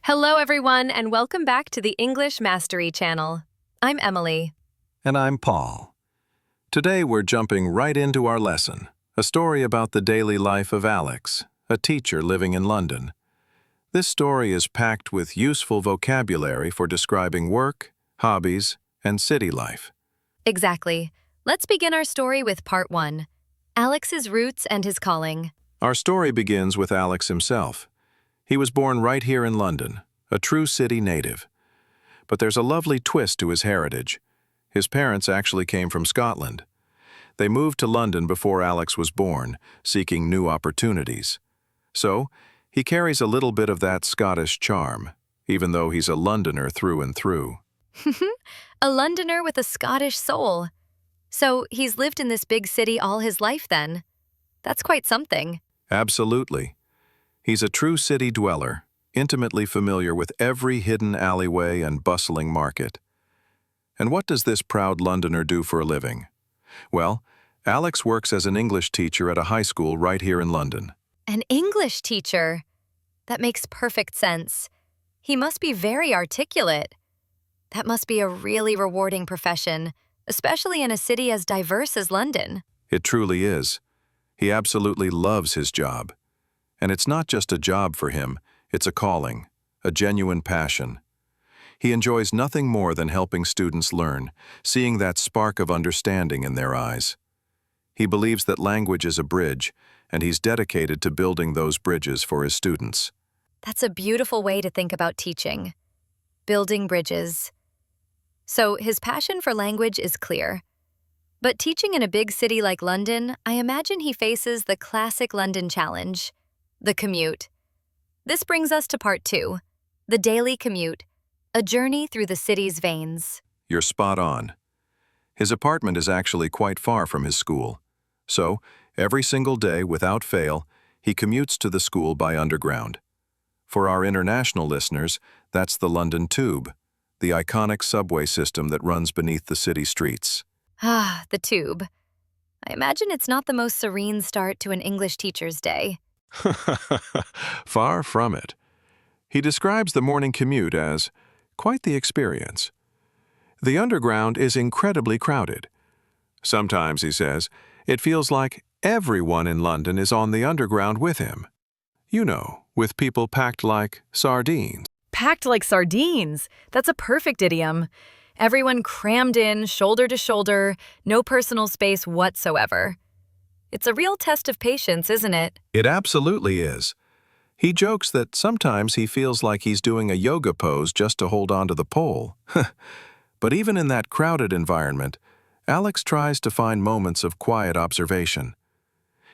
Hello, everyone, and welcome back to the English Mastery Channel. I'm Emily. And I'm Paul. Today we're jumping right into our lesson, a story about the daily life of Alex, a teacher living in London. This story is packed with useful vocabulary for describing work, hobbies, and city life. Exactly. Let's begin our story with part 1, Alex's roots and his calling. Our story begins with Alex himself. He was born right here in London, a true city native. But there's a lovely twist to his heritage. His parents actually came from Scotland. They moved to London before Alex was born, seeking new opportunities. So, he carries a little bit of that Scottish charm, even though he's a Londoner through and through. A Londoner with a Scottish soul. So he's lived in this big city all his life then. That's quite something. Absolutely. He's a true city dweller, intimately familiar with every hidden alleyway and bustling market. And what does this proud Londoner do for a living? Well, Alex works as an English teacher at a high school right here in London. An English teacher. That makes perfect sense. He must be very articulate. That must be a really rewarding profession, especially in a city as diverse as London. It truly is. He absolutely loves his job. And it's not just a job for him, it's a calling, a genuine passion. He enjoys nothing more than helping students learn, seeing that spark of understanding in their eyes. He believes that language is a bridge, and he's dedicated to building those bridges for his students. That's a beautiful way to think about teaching. Building bridges. So his passion for language is clear. But teaching in a big city like London, I imagine he faces the classic London challenge, the commute. This brings us to part 2, the daily commute, a journey through the city's veins. You're spot on. His apartment is actually quite far from his school. So, every single day, without fail, he commutes to the school by underground. For our international listeners, that's the London Tube, the iconic subway system that runs beneath the city streets. Ah, the tube. I imagine it's not the most serene start to an English teacher's day. Far from it. He describes the morning commute as quite the experience. The underground is incredibly crowded. Sometimes, he says, it feels like everyone in London is on the underground with him. You know, with people packed like sardines. Packed like sardines. That's a perfect idiom. Everyone crammed in, shoulder to shoulder, no personal space whatsoever. It's a real test of patience, isn't it? It absolutely is. He jokes that sometimes he feels like he's doing a yoga pose just to hold on to the pole. But even in that crowded environment, Alex tries to find moments of quiet observation.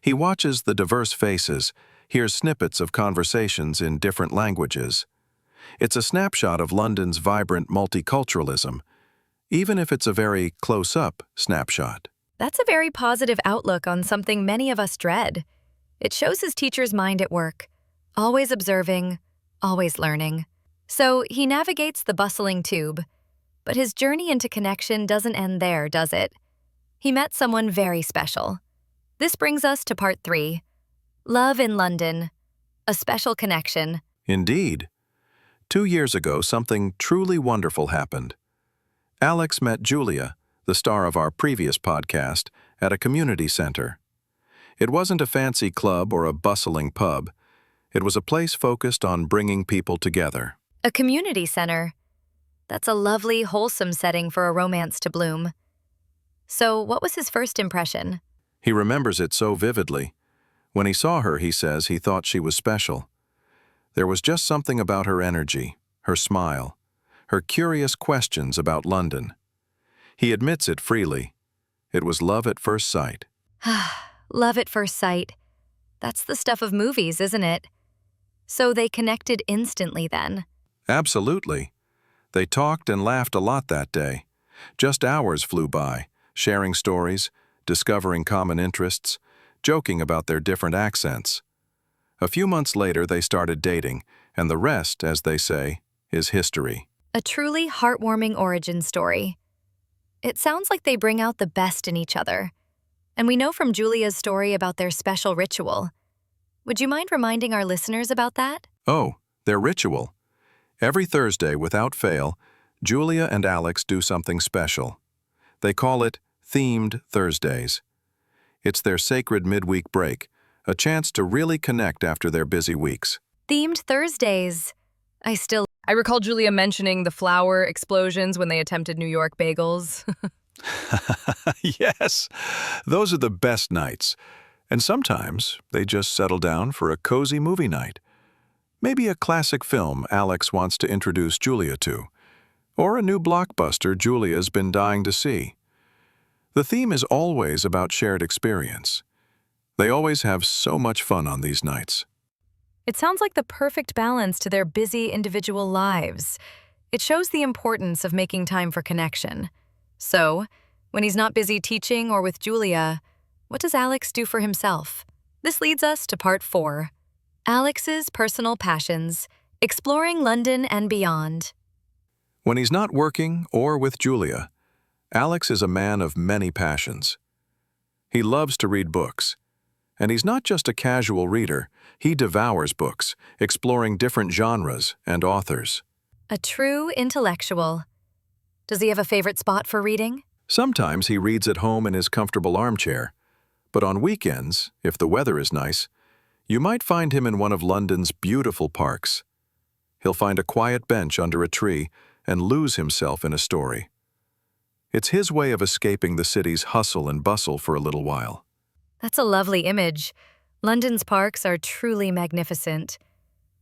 He watches the diverse faces, hears snippets of conversations in different languages. It's a snapshot of London's vibrant multiculturalism, even if it's a very close-up snapshot. That's a very positive outlook on something many of us dread. It shows his teacher's mind at work, always observing, always learning. So he navigates the bustling tube. But his journey into connection doesn't end there, does it? He met someone very special. This brings us to part 3, Love in London, a special connection. Indeed. 2 years ago, something truly wonderful happened. Alex met Julia, the star of our previous podcast, at a community center. It wasn't a fancy club or a bustling pub. It was a place focused on bringing people together. A community center. That's a lovely, wholesome setting for a romance to bloom. So, what was his first impression? He remembers it so vividly. When he saw her, he says he thought she was special. There was just something about her energy, her smile, her curious questions about London. He admits it freely. It was love at first sight. Love at first sight. That's the stuff of movies, isn't it? So they connected instantly then. Absolutely. They talked and laughed a lot that day. Just hours flew by, sharing stories, discovering common interests, joking about their different accents. A few months later, they started dating, and the rest, as they say, is history. A truly heartwarming origin story. It sounds like they bring out the best in each other. And we know from Julia's story about their special ritual. Would you mind reminding our listeners about that? Oh, their ritual. Every Thursday, without fail, Julia and Alex do something special. They call it Themed Thursdays. It's their sacred midweek break, a chance to really connect after their busy weeks. Themed Thursdays. I recall Julia mentioning the flour explosions when they attempted New York bagels. Yes, those are the best nights. And sometimes they just settle down for a cozy movie night. Maybe a classic film Alex wants to introduce Julia to, or a new blockbuster Julia's been dying to see. The theme is always about shared experience. They always have so much fun on these nights. It sounds like the perfect balance to their busy individual lives. It shows the importance of making time for connection. So, when he's not busy teaching or with Julia, what does Alex do for himself? This leads us to part 4. Alex's personal passions, exploring London and beyond. When he's not working or with Julia, Alex is a man of many passions. He loves to read books. And he's not just a casual reader, he devours books, exploring different genres and authors. A true intellectual. Does he have a favorite spot for reading? Sometimes he reads at home in his comfortable armchair, but on weekends, if the weather is nice, you might find him in one of London's beautiful parks. He'll find a quiet bench under a tree and lose himself in a story. It's his way of escaping the city's hustle and bustle for a little while. That's a lovely image. London's parks are truly magnificent.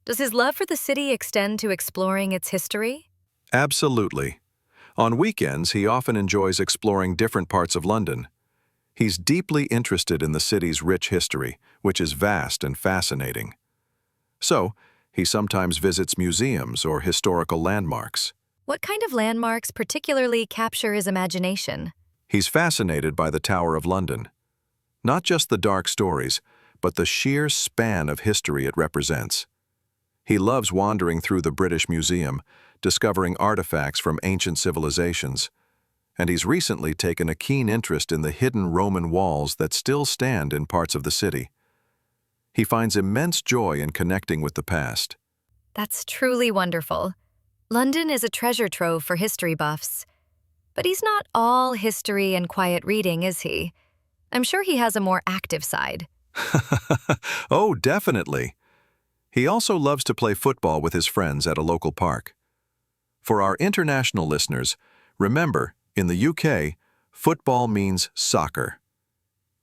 Does his love for the city extend to exploring its history? Absolutely. On weekends, he often enjoys exploring different parts of London. He's deeply interested in the city's rich history, which is vast and fascinating. So, he sometimes visits museums or historical landmarks. What kind of landmarks particularly capture his imagination? He's fascinated by the Tower of London. Not just the dark stories, but the sheer span of history it represents. He loves wandering through the British Museum, discovering artifacts from ancient civilizations. And he's recently taken a keen interest in the hidden Roman walls that still stand in parts of the city. He finds immense joy in connecting with the past. That's truly wonderful. London is a treasure trove for history buffs. But he's not all history and quiet reading, is he? I'm sure he has a more active side. Oh, definitely. He also loves to play football with his friends at a local park. For our international listeners, remember, in the UK, football means soccer.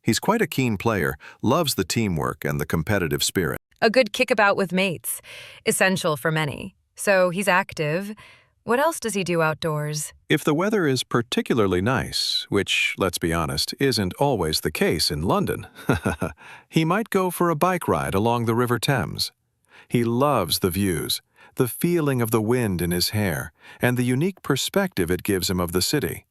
He's quite a keen player, loves the teamwork and the competitive spirit. A good kickabout with mates, essential for many. So he's active. What else does he do outdoors? If the weather is particularly nice, which, let's be honest, isn't always the case in London, he might go for a bike ride along the River Thames. He loves the views, the feeling of the wind in his hair, and the unique perspective it gives him of the city.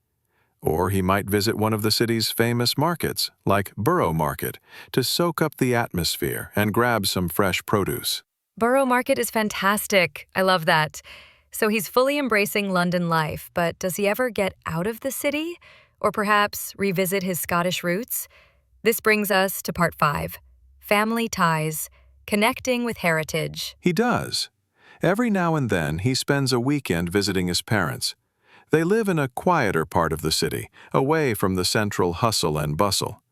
Or he might visit one of the city's famous markets, like Borough Market, to soak up the atmosphere and grab some fresh produce. Borough Market is fantastic. I love that. So he's fully embracing London life, but does he ever get out of the city? Or perhaps revisit his Scottish roots? This brings us to part 5, family ties, connecting with heritage. He does. Every now and then he spends a weekend visiting his parents. They live in a quieter part of the city, away from the central hustle and bustle.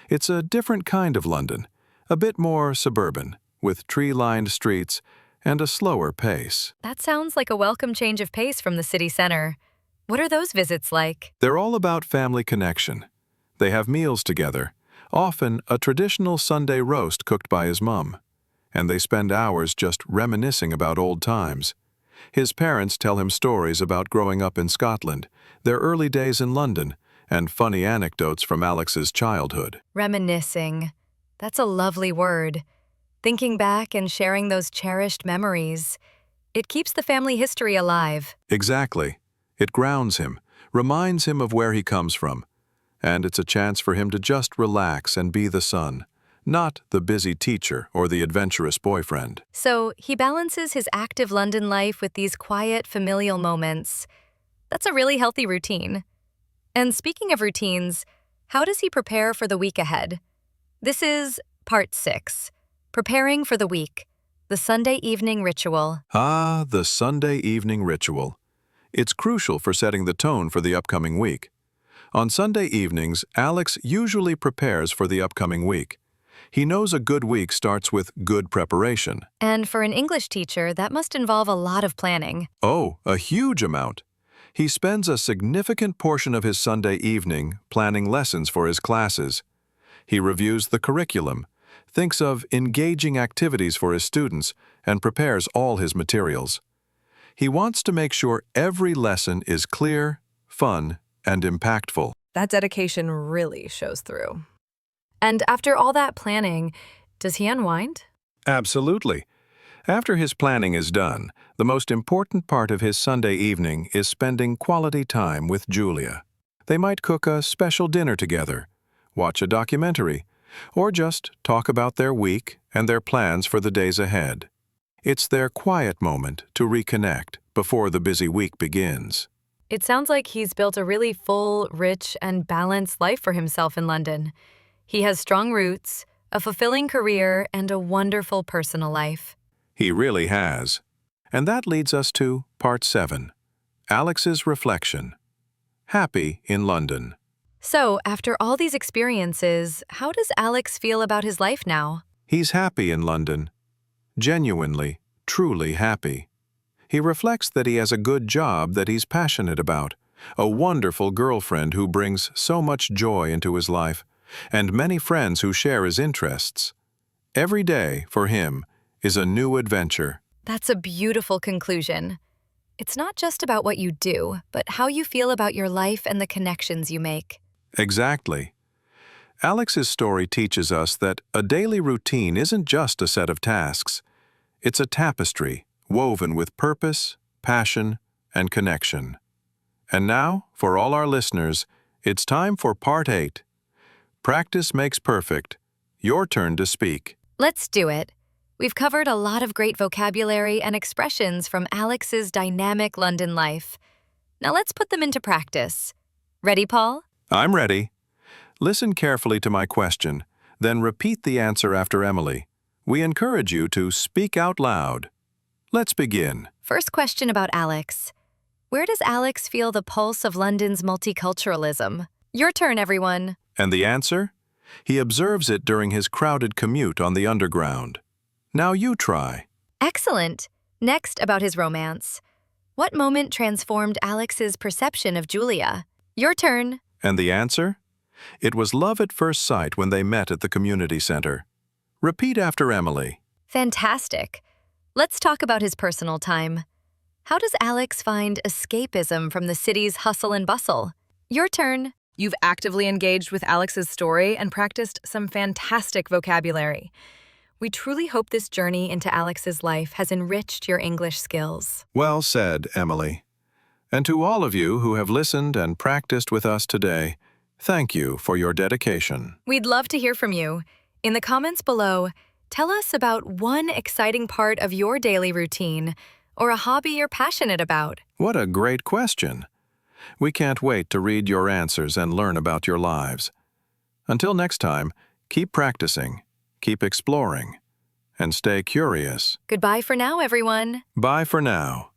It's a different kind of London, a bit more suburban, with tree-lined streets and a slower pace. That sounds like a welcome change of pace from the city center. What are those visits like? They're all about family connection. They have meals together, often a traditional Sunday roast cooked by his mum. And they spend hours just reminiscing about old times. His parents tell him stories about growing up in Scotland, their early days in London, and funny anecdotes from Alex's childhood. Reminiscing. That's a lovely word. Thinking back and sharing those cherished memories. It keeps the family history alive. Exactly. It grounds him, reminds him of where he comes from. And it's a chance for him to just relax and be the son, not the busy teacher or the adventurous boyfriend. So he balances his active London life with these quiet, familial moments. That's a really healthy routine. And speaking of routines, how does he prepare for the week ahead? This is part 6, preparing for the week, the Sunday evening ritual. Ah, the Sunday evening ritual. It's crucial for setting the tone for the upcoming week. On Sunday evenings, Alex usually prepares for the upcoming week. He knows a good week starts with good preparation. And for an English teacher, that must involve a lot of planning. Oh, a huge amount. He spends a significant portion of his Sunday evening planning lessons for his classes. He reviews the curriculum, thinks of engaging activities for his students, and prepares all his materials. He wants to make sure every lesson is clear, fun, and impactful. That dedication really shows through. And after all that planning, does he unwind? Absolutely. After his planning is done, the most important part of his Sunday evening is spending quality time with Julia. They might cook a special dinner together, watch a documentary, or just talk about their week and their plans for the days ahead. It's their quiet moment to reconnect before the busy week begins. It sounds like he's built a really full, rich, and balanced life for himself in London. He has strong roots, a fulfilling career, and a wonderful personal life. He really has. And that leads us to Part 7, Alex's reflection. Happy in London. So, after all these experiences, how does Alex feel about his life now? He's happy in London. Genuinely, truly happy. He reflects that he has a good job that he's passionate about, a wonderful girlfriend who brings so much joy into his life, and many friends who share his interests. Every day, for him, is a new adventure. That's a beautiful conclusion. It's not just about what you do, but how you feel about your life and the connections you make. Exactly. Alex's story teaches us that a daily routine isn't just a set of tasks. It's a tapestry woven with purpose, passion, and connection. And now, for all our listeners, it's time for Part 8. Practice makes perfect. Your turn to speak. Let's do it. We've covered a lot of great vocabulary and expressions from Alex's dynamic London life. Now let's put them into practice. Ready, Paul? I'm ready. Listen carefully to my question, then repeat the answer after Emily. We encourage you to speak out loud. Let's begin. First question about Alex. Where does Alex feel the pulse of London's multiculturalism? Your turn, everyone. And the answer? He observes it during his crowded commute on the Underground. Now you try. Excellent. Next, about his romance. What moment transformed Alex's perception of Julia? Your turn. And the answer? It was love at first sight when they met at the community center. Repeat after Emily. Fantastic. Let's talk about his personal time. How does Alex find escapism from the city's hustle and bustle? Your turn. You've actively engaged with Alex's story and practiced some fantastic vocabulary. We truly hope this journey into Alex's life has enriched your English skills. Well said, Emily. And to all of you who have listened and practiced with us today, thank you for your dedication. We'd love to hear from you. In the comments below, tell us about one exciting part of your daily routine or a hobby you're passionate about. What a great question. We can't wait to read your answers and learn about your lives. Until next time, keep practicing, keep exploring, and stay curious. Goodbye for now, everyone. Bye for now.